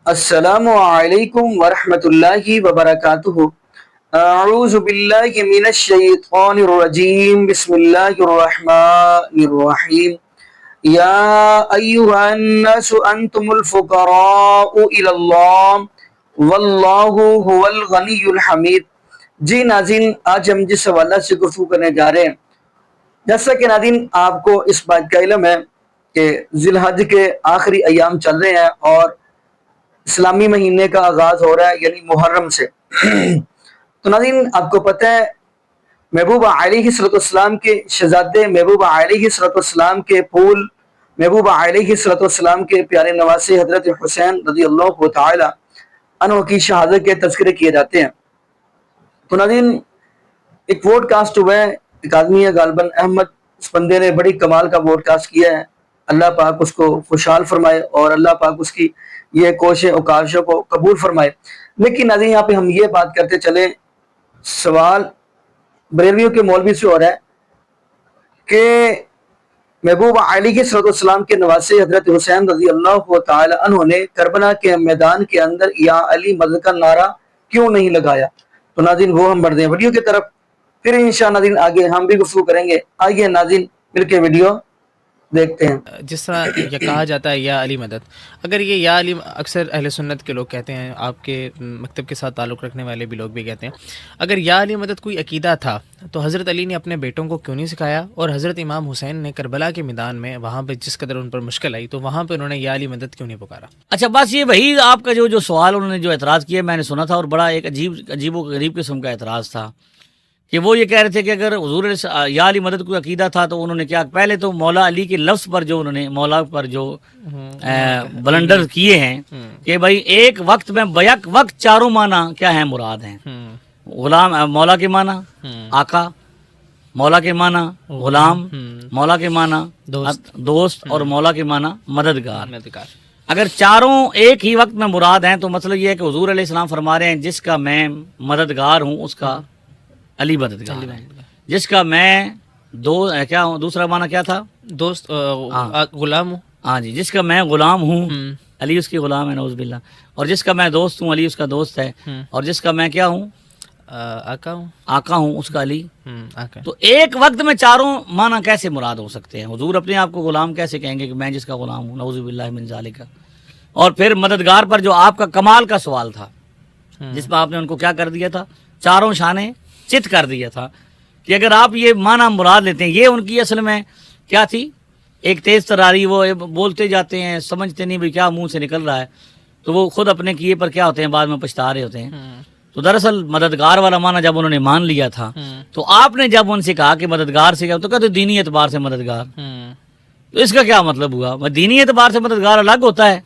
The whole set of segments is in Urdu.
السلام علیکم ورحمۃ اللہ وبرکاتہ۔ اعوذ باللہ من الشیطان الرجیم، بسم اللہ الرحمن الرحیم۔ یا ایہا الناس انتم الفقراء الی اللہ واللہ هو الغنی الحمید۔ جی ناظرین، آج ہم جس حوالہ سے گفتگو کرنے جا رہے ہیں، جیسا کہ ناظرین آپ کو اس بات کا علم ہے کہ ذی الحج کے آخری ایام چل رہے ہیں اور اسلامی مہینے کا آغاز ہو رہا ہے، یعنی محرم سے۔ تو ناظرین آپ کو پتہ ہے محبوب علیہ السلام کے شہزادے، محبوب علیہ السلام کے پھول، محبوب علیہ السلام کے پیارے نواسے حضرت حسین رضی اللہ تعالی عنہ کی شہادت کے تذکرے کیے جاتے ہیں۔ تو ناظرین ایک ووڈ کاسٹ ہوا ہے، ایک آدمی ہے غالباً احمد، اس بندے نے بڑی کمال کا ووڈ کاسٹ کیا ہے۔ اللہ پاک اس کو خوشحال فرمائے اور اللہ پاک اس کی یہ کوششیں اور کاوشوں کو قبول فرمائے۔ لیکن ناظرین یہاں پہ ہم یہ بات کرتے چلیں، سوال بریلویوں کے مولوی سے ہو رہا ہے کہ محبوب علیہ السلام کے نواسے حضرت حسین رضی اللہ تعالی عنہ نے کربلا کے میدان کے اندر یا علی مدد کا نعرہ کیوں نہیں لگایا؟ تو ناظرین وہ ہم بڑھ دیں ویڈیو کی طرف، پھر انشاءاللہ ناظرین آگے ہم بھی گفتگو کریں گے۔ آئیے ناظرین مل کے ویڈیو دیکھتے ہیں۔ جس طرح یہ کہا جاتا ہے یا علی مدد، اگر یہ یا علی اکثر اہل سنت کے لوگ کہتے ہیں، آپ کے مکتب کے ساتھ تعلق رکھنے والے بھی لوگ بھی کہتے ہیں، اگر یا علی مدد کوئی عقیدہ تھا تو حضرت علی نے اپنے بیٹوں کو کیوں نہیں سکھایا؟ اور حضرت امام حسین نے کربلا کے میدان میں وہاں پہ جس قدر ان پر مشکل آئی تو وہاں پہ انہوں نے یا علی مدد کیوں نہیں پکارا؟ اچھا، بس یہ وہی آپ کا جو سوال انہوں نے جو اعتراض کیا میں نے سنا تھا، اور بڑا ایک عجیب و غریب قسم کا اعتراض تھا کہ وہ یہ کہہ رہے تھے کہ اگر حضور یا علی مدد کوئی عقیدہ تھا تو انہوں نے کیا پہلے تو مولا علی کے لفظ پر جو انہوں نے مولا پر جو بلنڈر کیے ہیں کہ بھائی ایک وقت میں بیک وقت چاروں معنی کیا ہیں مراد ہیں۔ غلام مولا کے معنی آقا، مولا کے معنی غلام، مولا کے معنی دوست، اور مولا کے معنی مددگار۔ اگر چاروں ایک ہی وقت میں مراد ہیں تو مطلب یہ ہے کہ حضور علیہ السلام فرما رہے ہیں جس کا میں مددگار ہوں اس کا علی مددگار ہے، جس کا میں کیا ہوں، دوسرا معنی کیا تھا؟ دوست، غلام ہوں۔ ہاں جی، جس کا میں غلام ہوں علی اس کی غلام ہے، نعوذ باللہ، اور جس کا میں دوست ہوں علی اس کا دوست ہے، اور جس کا میں کیا ہوں، آقا ہوں اس کا علی۔ تو ایک وقت میں چاروں معنی کیسے مراد ہو سکتے ہیں؟ حضور اپنے آپ کو غلام کیسے کہیں گے کہ میں جس کا غلام ہوں، نعوذ باللہ من ذالک؟ اور پھر مددگار پر جو آپ کا کمال کا سوال تھا جس میں آپ نے ان کو کیا کر دیا تھا، چاروں شانے چت کر دیا تھا کہ اگر آپ یہ معنی مراد لیتے ہیں، یہ ان کی اصل میں کیا تھی، ایک تیز تراری، وہ بولتے جاتے ہیں سمجھتے نہیں بھی کیا منہ سے نکل رہا ہے، تو وہ خود اپنے کیے پر کیا ہوتے ہیں بعد میں پچھتا رہے ہوتے ہیں۔ تو دراصل مددگار والا معنی جب انہوں نے مان لیا تھا تو آپ نے جب ان سے کہا کہ مددگار سے کیا تو کہتے دینی اعتبار سے مددگار، تو اس کا کیا مطلب ہوا؟ دینی اعتبار سے مددگار الگ ہوتا ہے،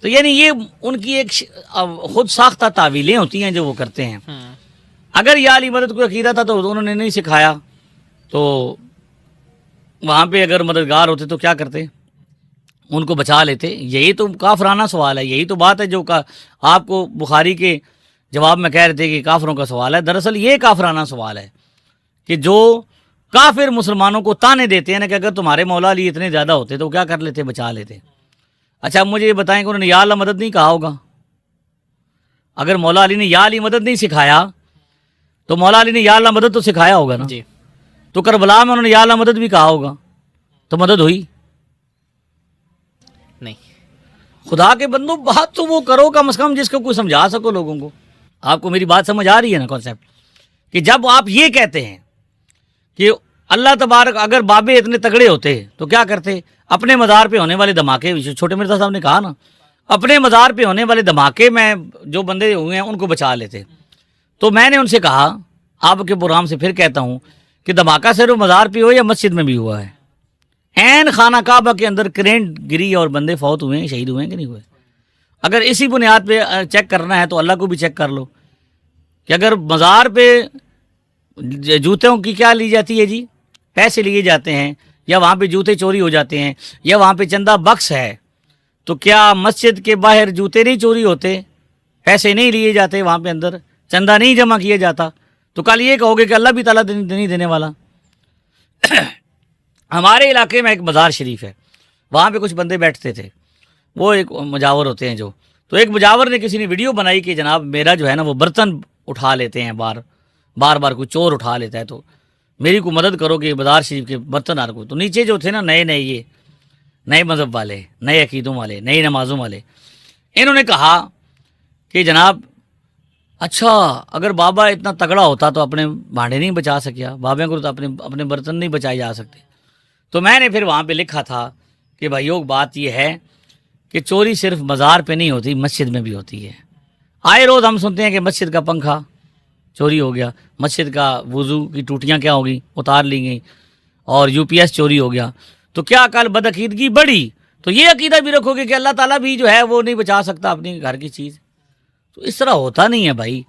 تو یعنی یہ ان کی ایک خود ساختہ تعویلیں ہوتی ہیں جو وہ کرتے ہیں۔ اگر یا علی مدد کو عقیدہ تھا تو انہوں نے نہیں سکھایا، تو وہاں پہ اگر مددگار ہوتے تو کیا کرتے؟ ان کو بچا لیتے۔ یہی تو کافرانہ سوال ہے، یہی تو بات ہے جو آپ کو بخاری کے جواب میں کہہ رہے تھے کہ کافروں کا سوال ہے۔ دراصل یہ کافرانہ سوال ہے کہ جو کافر مسلمانوں کو تانے دیتے ہیں نا کہ اگر تمہارے مولا علی اتنے زیادہ ہوتے تو کیا کر لیتے؟ بچا لیتے۔ اچھا مجھے یہ بتائیں کہ انہوں نے یا اللہ مدد نہیں کہا ہوگا؟ اگر مولا علی نے یا علی مدد نہیں سکھایا تو مولا علی نے یا اللہ مدد تو سکھایا ہوگا نا جی، تو کربلا میں انہوں نے یا اللہ مدد بھی کہا ہوگا، تو مدد ہوئی نہیں؟ خدا کے بندو بات تو وہ کرو کم از کم جس کو کوئی سمجھا سکو لوگوں کو۔ آپ کو میری بات سمجھ آ رہی ہے نا کانسیپٹ؟ کہ جب آپ یہ کہتے ہیں کہ اللہ تبارک، اگر بابے اتنے تگڑے ہوتے تو کیا کرتے؟ اپنے مزار پہ ہونے والے دھماکے، چھوٹے مرزا صاحب نے کہا نا، اپنے مزار پہ ہونے والے دھماکے میں جو بندے ہوئے ہیں ان کو بچا لیتے۔ تو میں نے ان سے کہا، آپ کے پروگرام سے پھر کہتا ہوں کہ دھماکہ صرف مزار پہ ہو یا مسجد میں بھی ہوا ہے؟ عین خانہ کعبہ کے اندر کرنٹ گری اور بندے فوت ہوئے ہیں، شہید ہوئے ہیں کہ نہیں ہوئے؟ اگر اسی بنیاد پہ چیک کرنا ہے تو اللہ کو بھی چیک کر لو کہ اگر مزار پہ جوتوں کی کیا لی جاتی ہے جی، پیسے لیے جاتے ہیں، یا وہاں پہ جوتے چوری ہو جاتے ہیں، یا وہاں پہ چندہ بخش ہے، تو کیا مسجد کے باہر جوتے نہیں چوری ہوتے، پیسے نہیں لیے جاتے، وہاں پہ اندر چندہ نہیں جمع کیا جاتا؟ تو کل یہ کہو گے کہ اللہ بھی تعالیٰ نہیں دینے والا۔ ہمارے علاقے میں ایک مزار شریف ہے، وہاں پہ کچھ بندے بیٹھتے تھے، وہ ایک مجاور ہوتے ہیں جو، تو ایک مجاور نے کسی نے ویڈیو بنائی کہ جناب میرا جو ہے نا وہ برتن اٹھا لیتے ہیں بار کوئی چور اٹھا لیتا ہے، تو میری کو مدد کرو کہ بازار شریف کے برتن کو. تو نیچے جو تھے نا یہ نئے مذہب والے، نئے عقیدوں والے، نئی نمازوں والے، انہوں نے کہا کہ جناب اچھا اگر بابا اتنا تگڑا ہوتا تو اپنے بھانڈے نہیں بچا سکیا، بابے کو تو اپنے برتن نہیں بچائے جا سکتے. تو میں نے پھر وہاں پہ لکھا تھا کہ بھائیو بات یہ ہے کہ چوری صرف مزار پہ نہیں ہوتی، مسجد میں بھی ہوتی ہے. آئے روز ہم سنتے ہیں کہ مسجد کا پنکھا چوری ہو گیا، مسجد کا وضو کی ٹوٹیاں کیا ہوگی اتار لی گئیں، اور UPS چوری ہو گیا. تو کیا کل بدعقیدگی بڑھی تو یہ عقیدہ بھی رکھو گے کہ اللہ تعالیٰ بھی جو ہے وہ نہیں بچا سکتا اپنی گھر کی چیز؟ تو اس طرح ہوتا نہیں ہے بھائی.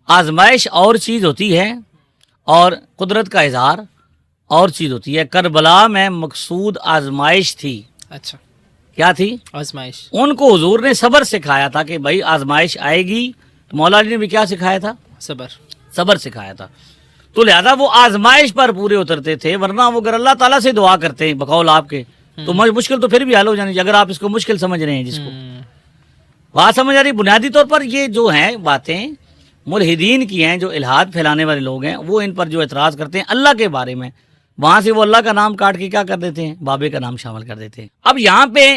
آزمائش اور چیز ہوتی ہے اور قدرت کا اظہار اور چیز ہوتی ہے. کربلا میں مقصود آزمائش تھی. اچھا کیا تھی؟ آزمائش. ان کو حضور نے صبر سکھایا تھا کہ بھائی آزمائش آئے گی. مولا علی نے بھی کیا سکھایا تھا؟ صبر سکھایا تھا. تو لہذا وہ آزمائش پر پورے اترتے تھے، ورنہ وہ اگر اللہ تعالیٰ سے دعا کرتے ہیں بقول آپ کے تو مشکل تو پھر بھی حل ہو جانی. اگر آپ اس کو مشکل سمجھ رہے ہیں، جس کو بات سمجھ آ رہی، بنیادی طور پر یہ جو ہیں باتیں ملحدین کی ہیں، جو الہاد پھیلانے والے لوگ ہیں، وہ ان پر جو اعتراض کرتے ہیں اللہ کے بارے میں، وہاں سے وہ اللہ کا نام کاٹ کے کیا کر دیتے ہیں؟ بابے کا نام شامل کر دیتے ہیں. اب یہاں پہ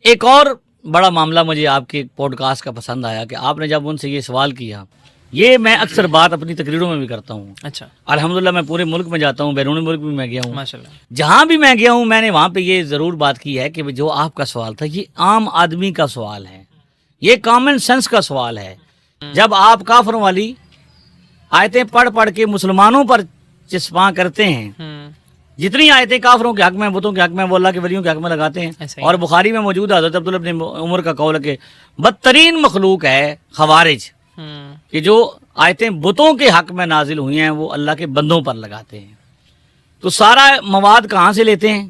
ایک اور بڑا معاملہ مجھے آپ کے پوڈ کاسٹ کا پسند آیا کہ آپ نے جب ان سے یہ سوال کیا، یہ میں اکثر بات اپنی تقریروں میں بھی کرتا ہوں. اچھا الحمدللہ میں پورے ملک میں جاتا ہوں، بیرون ملک بھی میں گیا ہوں، ماشاءاللہ. جہاں بھی میں گیا ہوں میں نے وہاں پہ یہ ضرور بات کی ہے کہ جو آپ کا سوال تھا یہ عام آدمی کا سوال ہے، یہ کامن سینس کا سوال ہے. جب آپ کافروں والی آیتیں پڑھ کے مسلمانوں پر چسپاں کرتے ہیں، جتنی آیتیں کافروں کے حق میں، بتوں کے حق میں، وہ اللہ کے ولیوں کے حق میں لگاتے ہیں، اور بخاری میں موجود ہے حضرت عبداللہ بن عمر کا قول ہے کہ بدترین مخلوق ہے خوارج، کہ جو آیتیں بتوں کے حق میں نازل ہوئی ہیں وہ اللہ کے بندوں پر لگاتے ہیں. تو سارا مواد کہاں سے لیتے ہیں؟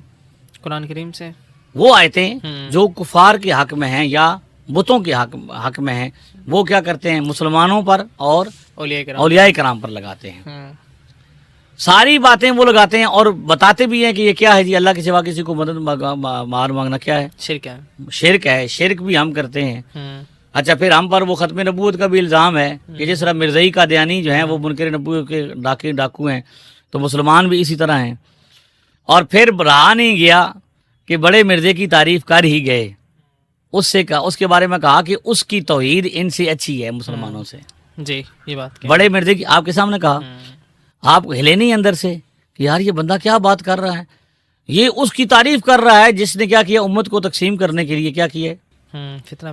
قرآن کریم سے. وہ آیتیں جو کفار کے حق میں ہیں یا بتوں کے حق میں ہیں وہ کیا کرتے ہیں؟ مسلمانوں پر اور اولیاء کرام پر لگاتے ہیں. ساری باتیں وہ لگاتے ہیں اور بتاتے بھی ہیں کہ یہ کیا ہے جی، اللہ کے سوا کسی کو مدد مار مانگنا کیا ہے؟ شرک ہے. شرک بھی ہم کرتے ہیں. اچھا پھر ہم پر وہ ختم نبوت کا بھی الزام ہے کہ جس طرح مرزائی قادیانی جو ہیں وہ منکر نبوت کے ڈاکو ہیں، تو مسلمان بھی اسی طرح ہیں. اور پھر رہا نہیں گیا کہ بڑے مرزے کی تعریف کر ہی گئے، اس کے بارے میں کہا کہ اس کی توحید ان سے اچھی ہے مسلمانوں سے. جی یہ بات بڑے مرزے کی آپ کے سامنے کہا، آپ ہلے نہیں اندر سے کہ یار یہ بندہ کیا بات کر رہا ہے. یہ اس کی تعریف کر رہا ہے جس نے کیا کیا؟ امت کو تقسیم کرنے کے لیے کیا کیا ہے؟ فتنہ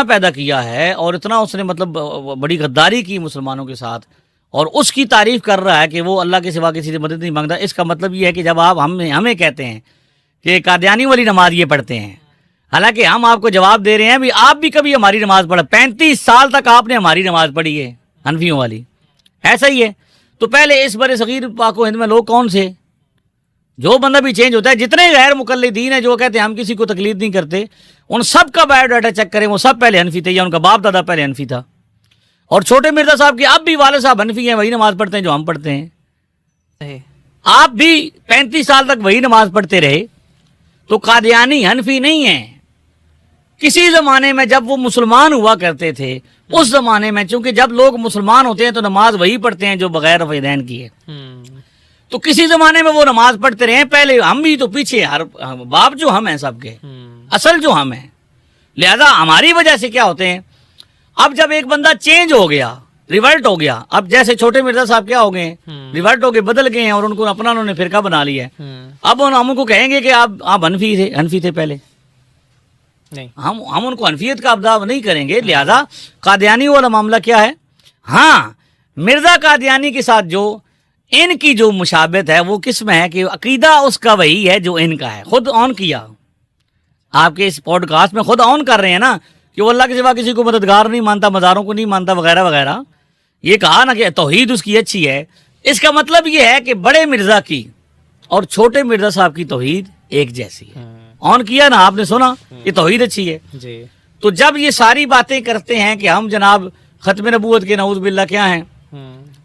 پیدا کیا ہے، اور اتنا اس نے مطلب بڑی غداری کی مسلمانوں کے ساتھ، اور اس کی تعریف کر رہا ہے کہ وہ اللہ کے سوا کسی سے مدد نہیں مانگتا. اس کا مطلب یہ ہے کہ جب آپ ہمیں کہتے ہیں کہ قادیانی والی نماز یہ پڑھتے ہیں، حالانکہ ہم آپ کو جواب دے رہے ہیں بھی آپ بھی کبھی ہماری نماز پڑھا، 35 سال تک آپ نے ہماری نماز پڑھی ہے حنفیوں والی، ایسا ہی ہے. تو پہلے اس بر صغیر پاک و ہند میں لوگ کون سے؟ جو بندہ بھی چینج ہوتا ہے، جتنے غیر مقلدین ہیں جو کہتے ہیں ہم کسی کو تقلید نہیں کرتے، ان سب کا بایو ڈاٹا چیک کریں، وہ سب پہلے حنفی تھے یا ان کا باپ دادا پہلے حنفی تھا. اور چھوٹے مرزا صاحب کے اب بھی والد صاحب حنفی ہیں، وہی نماز پڑھتے ہیں جو ہم پڑھتے ہیں. آپ بھی 35 سال تک وہی نماز پڑھتے رہے. تو قادیانی حنفی نہیں ہیں. کسی زمانے میں جب وہ مسلمان ہوا کرتے تھے، اس زمانے میں چونکہ جب لوگ مسلمان ہوتے ہیں تو نماز وہی پڑھتے ہیں جو بغیر رفع کی ہے. تو کسی زمانے میں وہ نماز پڑھتے رہے، پہلے ہم بھی تو پیچھے، ہر باپ جو ہم ہیں سب کے، اصل جو ہم ہیں. لہذا ہماری وجہ سے کیا ہوتے ہیں، اب جب ایک بندہ چینج ہو گیا، ریورٹ ہو گیا، اب جیسے چھوٹے مرزا صاحب کیا ہو گئے، ریورٹ ہو گئے، بدل گئے ہیں، اور ان کو اپنا انہوں نے فرقہ بنا لیا ہے. اب ہم ان کو کہیں گے کہ آپ حنفی تھے پہلے، نہیں، ہم ان کو حنفیت کا ابدا نہیں کریں گے. لہذا قادیانی والا معاملہ کیا ہے؟ ہاں، مرزا قادیانی کے ساتھ جو ان کی جو مشابہت ہے وہ کس میں ہے کہ عقیدہ اس کا وہی ہے جو ان کا ہے. خود آن کیا، آپ کے اس پوڈ کاسٹ میں خود آن کر رہے ہیں نا کہ وہ اللہ کے سوا کسی کو مددگار نہیں مانتا، مزاروں کو نہیں مانتا، وغیرہ وغیرہ. یہ کہا نا کہ توحید اس کی اچھی ہے. اس کا مطلب یہ ہے کہ بڑے مرزا کی اور چھوٹے مرزا صاحب کی توحید ایک جیسی ہے. آن کیا نا، آپ نے سنا، یہ توحید اچھی ہے. تو جب یہ ساری باتیں کرتے ہیں کہ ہم جناب ختم نبوت کے نعوذ باللہ کیا ہیں،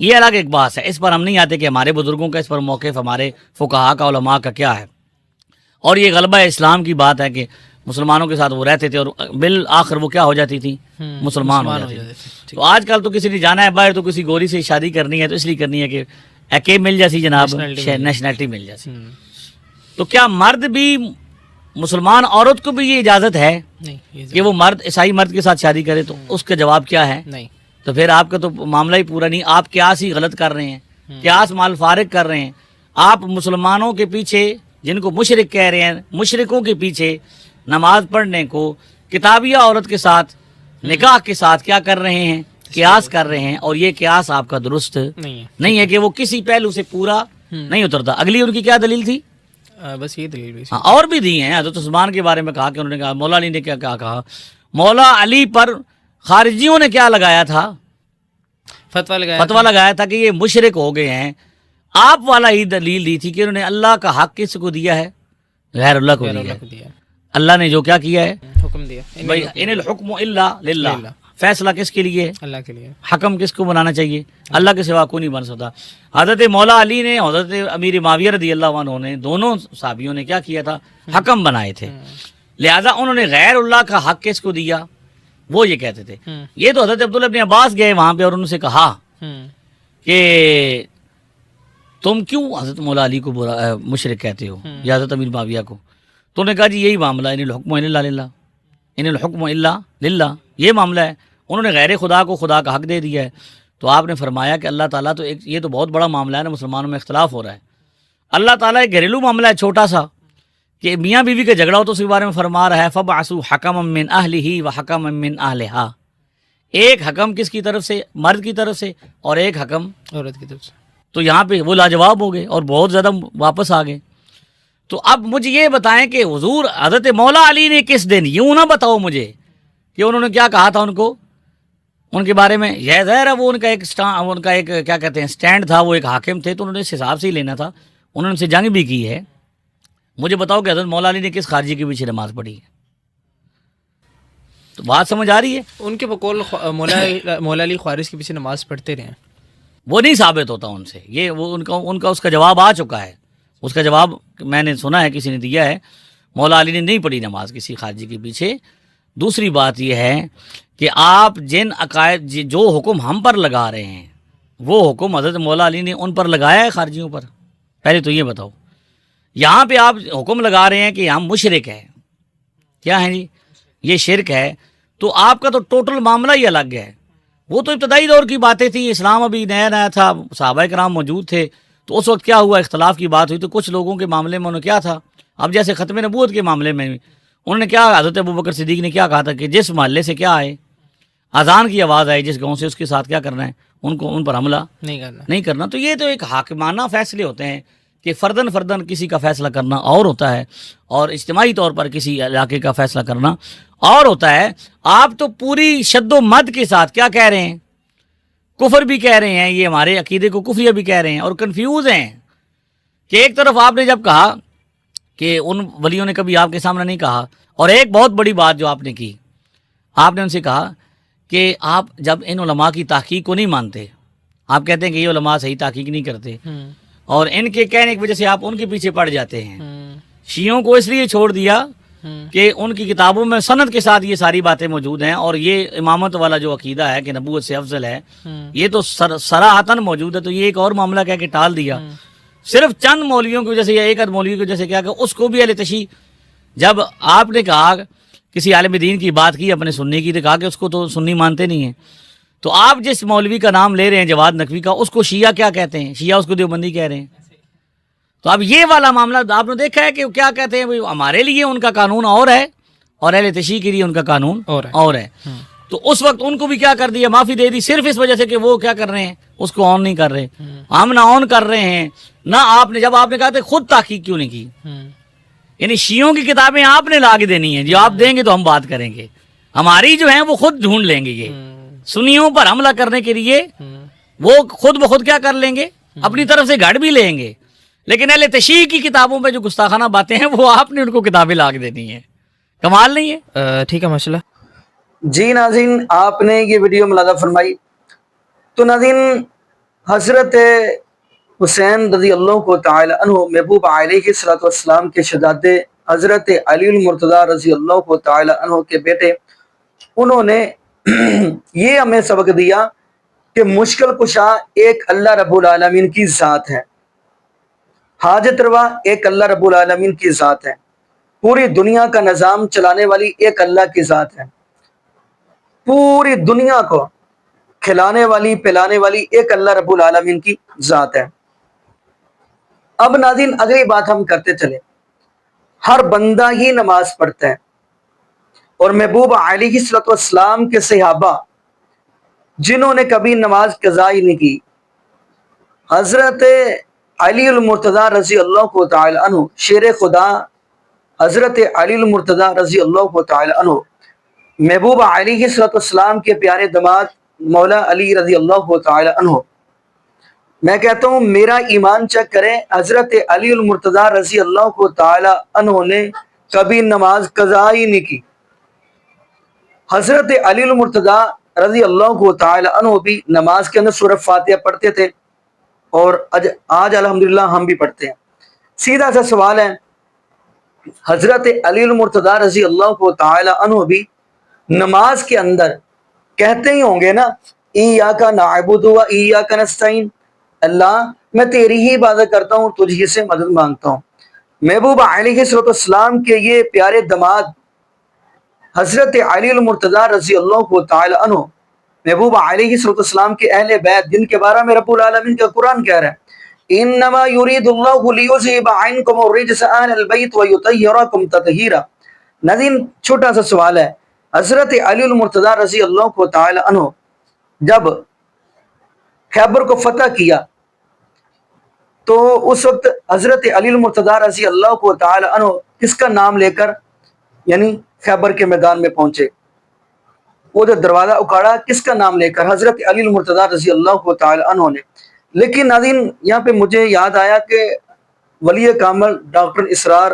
یہ الگ ایک بات ہے، اس پر ہم نہیں آتے کہ ہمارے بزرگوں کا اس پر موقف، ہمارے فقہا کا، علماء کا کیا ہے. اور یہ غلبہ اسلام کی بات ہے کہ مسلمانوں کے ساتھ وہ رہتے تھے اور بالآخر وہ کیا ہو جاتی تھی، مسلمان ہو جاتی تھی. تو آج کل تو کسی نے جانا ہے باہر تو کسی گوری سے شادی کرنی ہے تو اس لیے کرنی ہے کہ ایک مل جاتی جناب، نیشنلٹی مل جاتی. تو کیا مرد بھی، مسلمان عورت کو بھی یہ اجازت ہے کہ وہ مرد عیسائی مرد کے ساتھ شادی کرے؟ تو اس کا جواب کیا ہے؟ نہیں. تو پھر آپ کا تو معاملہ ہی پورا نہیں. آپ قیاس ہی غلط کر رہے ہیں، قیاس مال فارغ کر رہے ہیں. آپ مسلمانوں کے پیچھے، جن کو مشرک کہہ رہے ہیں، مشرکوں کے پیچھے نماز پڑھنے کو کتابیہ عورت کے ساتھ، نکاح کے ساتھ کیا کر رہے ہیں؟ قیاس کر رہے ہیں. اور یہ قیاس آپ کا درست نہیں ہے کہ وہ کسی پہلو سے پورا نہیں اترتا. اگلی ان کی کیا دلیل تھی؟ بس یہ دلیل. اور بھی دی ہیں. حضرت عثمان کے بارے میں کہا کہ انہوں نے کہا، مولا علی نے کیا کہا، مولا علی پر خارجیوں نے کیا لگایا تھا؟ فتویٰ لگایا تھا کہ یہ مشرک ہو گئے ہیں. آپ والا ہی دلیل دی تھی کہ انہوں نے اللہ کا حق کس کو دیا ہے؟ غیر اللہ کو دیا. اللہ نے جو کیا کیا ہے، حکم دیا، بھائی ان الحکم الا للہ. فیصلہ کس کے لیے؟ اللہ کے لیے. حکم کس کو بنانا چاہیے؟ اللہ کے سوا کو نہیں بن سکتا. حضرت مولا علی نے، حضرت امیر معاویہ رضی اللہ عنہ نے، دونوں صحابیوں نے کیا کیا تھا؟ حکم بنائے تھے. لہذا انہوں نے غیر اللہ کا حق کس کو دیا؟ وہ یہ کہتے تھے. یہ تو حضرت عبداللہ ابن عباس گئے وہاں پہ اور انہوں سے کہا کہ تم کیوں حضرت مولا علی کو مشرک کہتے ہو یا حضرت امیر معاویہ کو؟ تو انہوں نے کہا جی یہی معاملہ، ان الحکم الا للہ، ان الحکم الا للہ، یہ معاملہ ہے. انہوں نے غیر خدا کو خدا کا حق دے دیا ہے. تو آپ نے فرمایا کہ اللہ تعالیٰ تو یہ تو بہت بڑا معاملہ ہے نا، مسلمانوں میں اختلاف ہو رہا ہے. اللہ تعالیٰ ایک گھریلو معاملہ ہے چھوٹا سا کہ میاں بیوی کا جھگڑا ہو تو اس کے بارے میں فرما رہا ہے فَبْعَثُوا حَكَمًا مِّنْ أَهْلِهِ وَحَكَمًا مِّنْ أَهْلِهَا. ایک حکم کس کی طرف سے؟ مرد کی طرف سے، اور ایک حکم عورت کی طرف سے. تو یہاں پہ وہ لاجواب ہو گئے اور بہت زیادہ واپس آ گئے. تو اب مجھے یہ بتائیں کہ حضور حضرت مولا علی نے کس دن، یوں نہ بتاؤ مجھے کہ انہوں نے کیا کہا تھا ان کو، ان کے بارے میں. یہ ظاہر ہے وہ ان کا ایک کیا کہتے ہیں سٹینڈ تھا، وہ ایک حاکم تھے تو انہوں نے اس حساب سے ہی لینا تھا. انہوں نے ان سے جنگ بھی کی ہے. مجھے بتاؤ کہ حضرت مولا علی نے کس خارجی کے پیچھے نماز پڑھی ہے؟ تو بات سمجھ آ رہی ہے؟ ان کے بقول مولا علی خوارج کے پیچھے نماز پڑھتے رہے. وہ نہیں ثابت ہوتا ان سے. یہ وہ ان کا اس کا جواب آ چکا ہے. اس کا جواب میں نے سنا ہے کسی نے دیا ہے. مولا علی نے نہیں پڑھی نماز کسی خارجی کے پیچھے. دوسری بات یہ ہے کہ آپ جن عقائد جو حکم ہم پر لگا رہے ہیں وہ حکم حضرت مولا علی نے ان پر لگایا ہے خارجیوں پر؟ پہلے تو یہ بتاؤ. یہاں پہ آپ حکم لگا رہے ہیں کہ ہم مشرک ہیں. کیا ہے جی؟ یہ شرک ہے. تو آپ کا تو ٹوٹل معاملہ ہی الگ ہے. وہ تو ابتدائی دور کی باتیں تھیں، اسلام ابھی نیا نیا تھا، صحابہ کرام موجود تھے. تو اس وقت کیا ہوا، اختلاف کی بات ہوئی تو کچھ لوگوں کے معاملے میں انہوں نے کیا تھا. اب جیسے ختم نبوت کے معاملے میں انہوں نے کیا، حضرت ابوبکر صدیق نے کیا کہا تھا کہ جس محلے سے کیا آئے، اذان کی آواز آئی جس گاؤں سے، اس کے ساتھ کیا کرنا ہے، ان پر حملہ نہیں کرنا. تو یہ تو ایک حاکمانہ فیصلے ہوتے ہیں کہ فردن کسی کا فیصلہ کرنا اور ہوتا ہے اور اجتماعی طور پر کسی علاقے کا فیصلہ کرنا اور ہوتا ہے. آپ تو پوری شد و مد کے ساتھ کیا کہہ رہے ہیں، کفر بھی کہہ رہے ہیں، یہ ہمارے عقیدے کو کفریہ بھی کہہ رہے ہیں اور کنفیوز ہیں کہ ایک طرف آپ نے جب کہا کہ ان ولیوں نے کبھی آپ کے سامنے نہیں کہا، اور ایک بہت بڑی بات جو آپ نے کی، آپ نے ان سے کہا کہ آپ جب ان علماء کی تحقیق کو نہیں مانتے، آپ کہتے ہیں کہ یہ علماء صحیح تحقیق نہیں کرتے اور ان کے کہنے کی وجہ سے آپ ان کے پیچھے پڑ جاتے ہیں. شیعوں کو اس لیے چھوڑ دیا کہ ان کی کتابوں میں سند کے ساتھ یہ ساری باتیں موجود ہیں اور یہ امامت والا جو عقیدہ ہے کہ نبوت سے افضل ہے یہ تو صراحتاً موجود ہے. تو یہ ایک اور معاملہ کہہ کے ٹال دیا صرف چند مولویوں کی وجہ سے یا ایک آدھ مولوی کی وجہ سے. کیا کہ اس کو بھی اہل تشیع، جب آپ نے کہا کسی عالم دین کی بات کی اپنے سنی کی تو کہا کہ اس کو تو سنی مانتے نہیں ہیں. تو آپ جس مولوی کا نام لے رہے ہیں جواد نقوی کا، اس کو شیعہ کیا کہتے ہیں؟ شیعہ اس کو دیوبندی کہہ رہے ہیں. تو اب یہ والا معاملہ آپ نے دیکھا ہے کہ کیا کہتے ہیں، ہمارے لیے ان کا قانون اور ہے اور اہل تشیع کے لیے ان کا قانون اور ہے. تو اس وقت ان کو بھی کیا کر دیا، معافی دے دی صرف اس وجہ سے کہ وہ کیا کر رہے ہیں، اس کو آن نہیں کر رہے. ہم نہ آن کر رہے ہیں نہ آپ نے، جب آپ نے کہا تھا خود تحقیق کیوں نہیں کی، یعنی شیعوں کی کتابیں آپ نے لا کے دینی ہیں، جو آپ دیں گے تو ہم بات کریں گے. ہماری جو ہیں وہ خود ڈھونڈ لیں گے. یہ سنیوں پر حملہ کرنے کے لیے وہ خود بخود کیا کر لیں گے، اپنی طرف سے گھڑ بھی لیں گے. لیکن اہل تشیع کی کتابوں پہ جو گستاخانہ باتیں ہیں وہ آپ نے ان کو کتابیں لا کے دینی ہیں. کمال نہیں ہے؟ ٹھیک ہے ماشاءاللہ. جی ناظرین، آپ نے یہ ویڈیو ملاحظہ فرمائی. تو ناظرین، حضرت حسین رضی اللہ کو تعالی عنہ محبوب علیہ الصلوۃ والسلام کے شہزادے حضرت علی المرتضیٰ رضی اللہ کو تعالی عنہ کے بیٹے، انہوں نے یہ ہمیں سبق دیا کہ مشکل کشا ایک اللہ رب العالمین کی ذات ہے، حاجت روا ایک اللہ رب العالمین کی ذات ہے، پوری دنیا کا نظام چلانے والی ایک اللہ کی ذات ہے، پوری دنیا کو کھلانے والی پلانے والی ایک اللہ رب العالمین کی ذات ہے۔ اب ناظرین اگلی بات ہم کرتے چلے، ہر بندہ ہی نماز پڑھتا ہے، اور محبوب علیہ الصلوۃ والسلام کے صحابہ جنہوں نے کبھی نماز قضا ہی نہیں کی، حضرت علی المرتضیٰ رضی اللہ کو تعالی عنہ، شیر خدا حضرت علی المرتضیٰ رضی اللہ تعالی عنہ، محبوب علیہ الصلوۃ والسلام کے پیارے داماد مولا علی رضی اللہ تعالی عنہ، میں کہتا ہوں میرا ایمان چیک کریں، حضرت علی المرتضیٰ رضی اللہ تعالی عنہ نے کبھی نماز قضا ہی نہیں کی۔ حضرت علی المرتضیٰ رضی اللہ تعالی عنہ بھی نماز کے اندر سورۃ فاتحہ پڑھتے تھے، اور آج الحمدللہ ہم بھی پڑھتے ہیں۔ سیدھا سا سوال ہے، حضرت علی المرتضیٰ رضی اللہ تعالی عنہ بھی نماز کے اندر کہتے ہی ہوں گے نا، ایاک نعبد و ایاک نستعین، اللہ میں تیری ہی عبادت کرتا ہوں، تجھ ہی سے مدد مانگتا ہوں۔ محبوب علیہ السلام کے یہ پیارے داماد حضرت علی المرتضیٰ رضی اللہ تعالی عنہ، محبوب علیہ السلام کے اہل بیت، جن کے بارے میں رب العالمین کا قرآن کہہ رہا ہے، انما یرید اللہ لیذھب عنکم الرجس اہل البیت ویطہرکم تطہیرا۔ ناظرین چھوٹا سا سوال ہے، حضرت علی المرتضیٰ رضی اللہ تعالی عنہ جب خیبر کو فتح کیا تو اس وقت حضرت علی المرتضیٰ رضی اللہ تعالی عنہ کس کا نام لے کر یعنی خیبر کے میدان میں پہنچے؟ وہ جو دروازہ اکھاڑا کس کا نام لے کر؟ حضرت علی المرتضیٰ رضی اللہ تعالی عنہ نے۔ لیکن ناظرین یہاں پہ مجھے یاد آیا کہ ولی کامل ڈاکٹر اسرار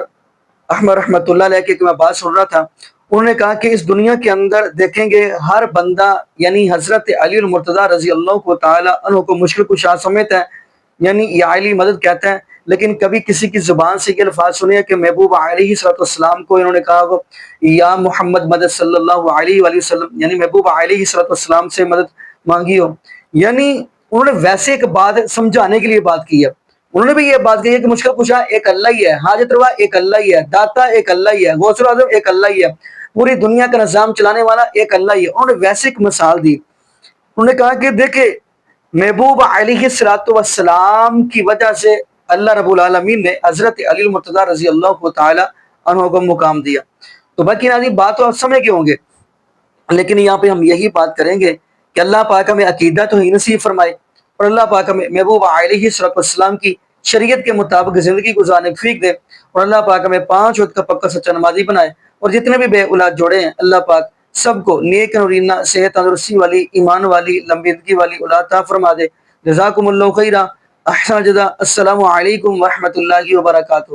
احمد رحمۃ اللہ علیہ کی میں بات سن رہا تھا، انہوں نے کہا کہ اس دنیا کے اندر دیکھیں گے ہر بندہ یعنی حضرت علی المرتضیٰ رضی اللہ تعالی عنہ کو مشکل کشا سمجھتا ہے، یعنی یا علی مدد کہتا ہے، لیکن کبھی کسی کی زبان سے یہ الفاظ سنے کہ محبوب علیہ السلام کو انہوں نے کہا ہو یا محمد مدد صلی اللہ علیہ وآلہ وسلم، یعنی محبوب علیہ السلام سے مدد مانگی ہو، یعنی انہوں نے ویسے ایک بات سمجھانے کے لیے بات کی ہے۔ انہوں نے بھی یہ بات کہی ہے کہ مشکل کشا ایک اللہ ہی ہے، حاجت روا ایک اللہ ہی ہے، داتا ایک اللہ ہی ہے، غوث اعظم ایک اللہ ہی ہے، پوری دنیا کا نظام چلانے والا ایک اللہ ہی ہے۔ انہوں نے ویسے ایک مثال دی، انہوں نے کہا کہ دیکھیں محبوب علیہ السلام کی وجہ سے اللہ رب العالمین نے حضرت علی المرتضیٰ رضی اللہ تعالی عنہ کو مقام دیا۔ تو باقی ناظرین بات تو آپ سمجھ گئے ہوں گے، لیکن یہاں پہ ہم یہی بات کریں گے کہ اللہ پاک ہمیں عقیدہ تو ہی نصیب فرمائے، اور اللہ پاک ہمیں محبوب علیہ السلام کی شریعت کے مطابق زندگی گزارنے کی توفیق دے، اور اللہ پاک ہمیں 5 وقت کا پکا سچا نمازی بنائے، اور جتنے بھی بے اولاد جوڑے ہیں اللہ پاک سب کو نیک نورینہ صحت تندرستی والی ایمان والی لمبی زندگی والی اولاد عطا فرما دے۔ جزاکم اللہ خیرا، احسن جزا، السلام علیکم ورحمۃ اللہ وبرکاتہ۔